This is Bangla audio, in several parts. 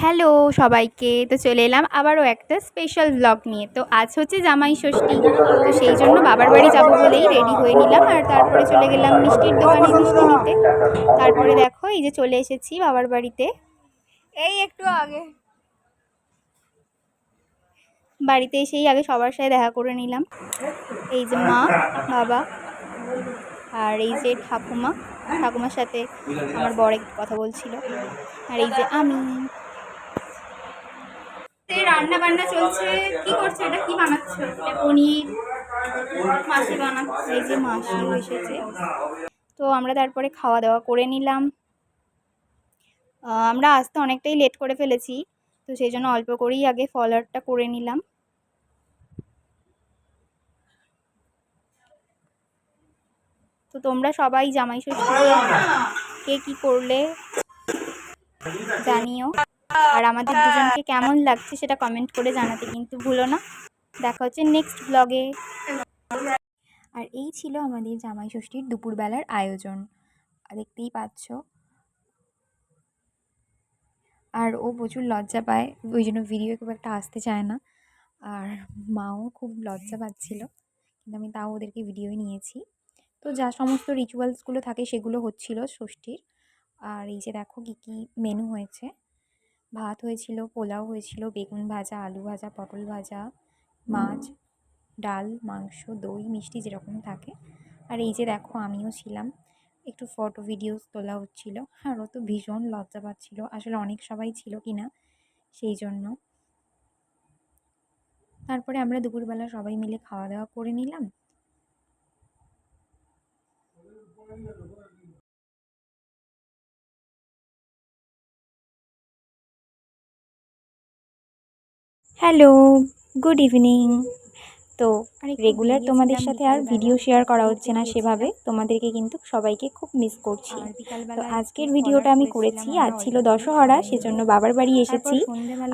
হ্যালো সবাইকে, তো চলে এলাম আবারও একটা স্পেশাল ব্লগ নিয়ে। তো আজ হচ্ছে জামাই ষষ্ঠী, তো সেই জন্য বাবার বাড়ি যাব বলেই রেডি হয়ে নিলাম। আর তারপরে চলে গেলাম মিষ্টির দোকানে মিষ্টি নিতে। তারপরে দেখো এই যে চলে এসেছি বাবার বাড়িতে। এই একটু আগে বাড়িতে এসেই আগে সবার সাথে দেখা করে নিলাম। এই যে মা, বাবা, আর এই যে ঠাকুমার সাথে আমার বর একটু কথা বলছিল। আর এই যে আমি রান্না বান্না চলছে। কি করছে? এটা কি বানাচ্ছে? এটা পনির মাসি বানাচ্ছে। এই যে মাসিও এসেছে। তো আমরা তারপরে খাওয়া দাওয়া করে নিলাম। আমরা আসতে অনেকটাই লেট করে ফেলেছি, তো সেই জন্য অল্প করেই আগে ফলারটা করে নিলাম। তো তোমরা সবাই জামাই ষষ্ঠীতে কে কি করলে জানিও, আর আমাদের দুজনকে কেমন লাগছে সেটা কমেন্ট করে জানাতে কিন্তু ভুলো না। দেখা হচ্ছে নেক্সট ব্লগে। আর এই ছিল আমাদের জামাই ষষ্ঠীর দুপুরবেলার আয়োজন, দেখতেই পাচ্ছ। আর ও প্রচুর লজ্জা পায়, ওই জন্য ভিডিও খুব একটা আসতে চায় না। আর মাও খুব লজ্জা পাচ্ছিল, কিন্তু আমি তাও ওদেরকে ভিডিও নিয়েছি। তো যা সমস্ত রিচুয়ালসগুলো থাকে সেগুলো হচ্ছিল ষষ্ঠীর। আর এই যে দেখো কী কী মেনু হয়েছে। ভাত হয়েছিল, পোলাও হয়েছিল, বেগুন ভাজা, আলু ভাজা, পটল ভাজা, মাছ, ডাল, মাংস, দই, মিষ্টি যেরকম থাকে। আর এই যে দেখো আমিও ছিলাম, একটু ফটো ভিডিওস তোলা হচ্ছিল। আর ও তো ভীষণ লজ্জা পাচ্ছিল, আসলে অনেক সবাই ছিল কি না সেই জন্য। তারপরে আমরা দুপুরবেলা সবাই মিলে খাওয়া দাওয়া করে নিলাম। Hello, good evening. তো রেগুলার তোমাদের সাথে আর ভিডিও শেয়ার করা হচ্ছে না সেভাবে, তোমাদেরকে কিন্তু সবাইকে খুব মিস করছি। তো আজকের ভিডিওটা আমি করেছি, আজ ছিল দশহরা, সেজন্য বাবার বাড়ি এসেছি।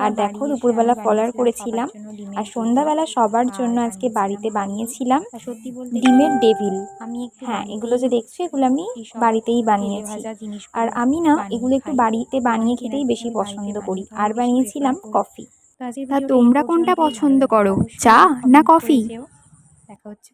আর দেখো দুপুরবেলা ফলার করেছিলাম, আর সন্ধ্যাবেলা সবার জন্য আজকে বাড়িতে বানিয়েছিলাম ডিমের ডেভিল। হ্যাঁ, এগুলো যে দেখছো এগুলো আমি বাড়িতেই বানিয়েছি। আর আমি না এগুলো একটু বাড়িতে বানিয়ে খেতেই বেশি পছন্দ করি। আর বানিয়েছিলাম কফি। তা তোমরা কোনটা পছন্দ করো, চা না কফি? দেখা হচ্ছে।